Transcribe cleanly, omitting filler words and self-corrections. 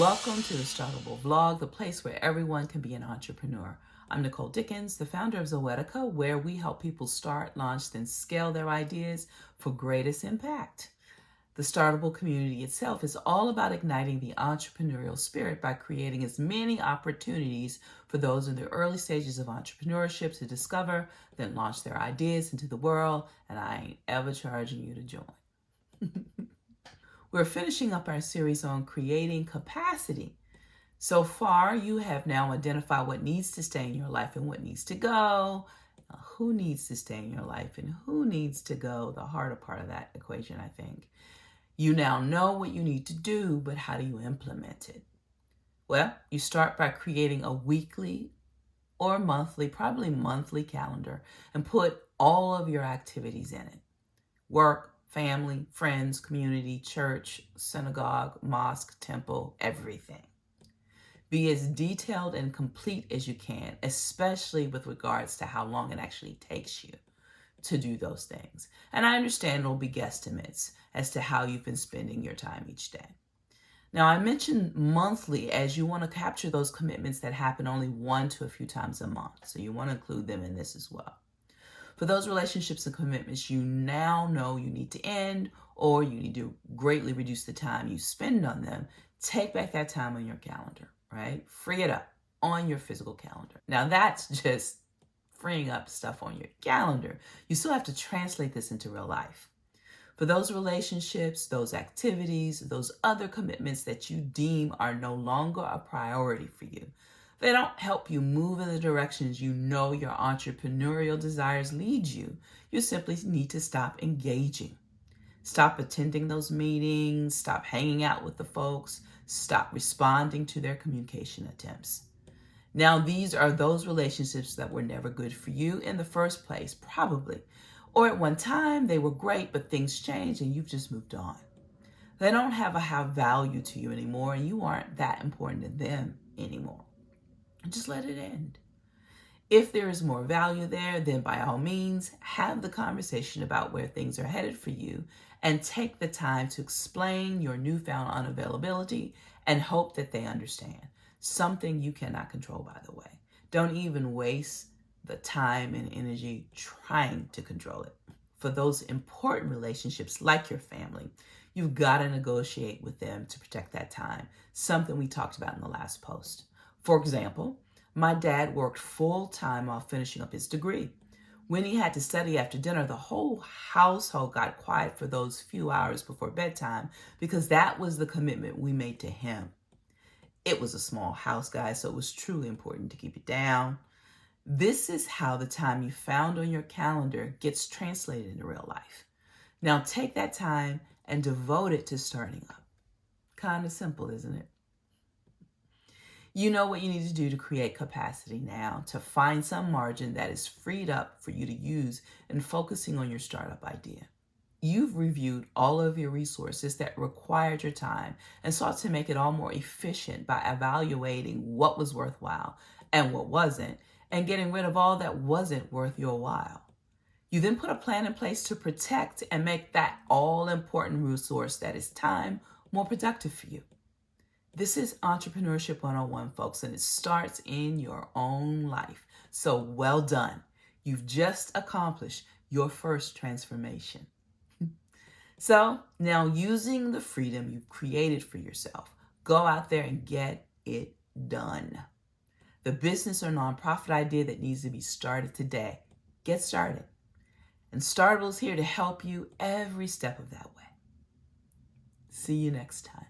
Welcome to the Startable Vlog, the place where everyone can be an entrepreneur. I'm Nicole Dickens, the founder of Zoetica, where we help people start, launch, then scale their ideas for greatest impact. The Startable community itself is all about igniting the entrepreneurial spirit by creating as many opportunities for those in the early stages of entrepreneurship to discover, then launch their ideas into the world, and I ain't ever charging you to join. We're finishing up our series on creating capacity. So far, you have now identified what needs to stay in your life and what needs to go. Who needs to stay in your life and who needs to go? The harder part of that equation, I think. You now know what you need to do, but how do you implement it? Well, you start by creating a weekly or monthly, probably monthly calendar and put all of your activities in it. Work, family, friends, community, church, synagogue, mosque, temple, everything. Be as detailed and complete as you can, especially with regards to how long it actually takes you to do those things. And I understand it'll be guesstimates as to how you've been spending your time each day. Now, I mentioned monthly as you want to capture those commitments that happen only one to a few times a month. So you want to include them in this as well. For those relationships and commitments you now know you need to end or you need to greatly reduce the time you spend on them, take back that time on your calendar, right? Free it up on your physical calendar. Now that's just freeing up stuff on your calendar. You still have to translate this into real life. For those relationships, those activities, those other commitments that you deem are no longer a priority for you, they don't help you move in the directions you know your entrepreneurial desires lead you. You simply need to stop engaging. Stop attending those meetings, stop hanging out with the folks, stop responding to their communication attempts. Now, these are those relationships that were never good for you in the first place, probably. Or at one time, they were great, but things changed and you've just moved on. They don't have a high value to you anymore, and you aren't that important to them anymore. Just let it end. If there is more value there, then by all means, have the conversation about where things are headed for you and take the time to explain your newfound unavailability and hope that they understand. Something you cannot control, by the way. Don't even waste the time and energy trying to control it. For those important relationships like your family, you've got to negotiate with them to protect that time, something we talked about in the last post. For example, my dad worked full-time while finishing up his degree. When he had to study after dinner, the whole household got quiet for those few hours before bedtime because that was the commitment we made to him. It was a small house, guys, so it was truly important to keep it down. This is how the time you found on your calendar gets translated into real life. Now take that time and devote it to starting up. Kind of simple, isn't it? You know what you need to do to create capacity now, to find some margin that is freed up for you to use in focusing on your startup idea. You've reviewed all of your resources that required your time and sought to make it all more efficient by evaluating what was worthwhile and what wasn't, and getting rid of all that wasn't worth your while. You then put a plan in place to protect and make that all-important resource that is time more productive for you. This is Entrepreneurship 101, folks, and it starts in your own life. So well done. You've just accomplished your first transformation. So now, using the freedom you've created for yourself, go out there and get it done. The business or nonprofit idea that needs to be started today, get started. And Startable's here to help you every step of that way. See you next time.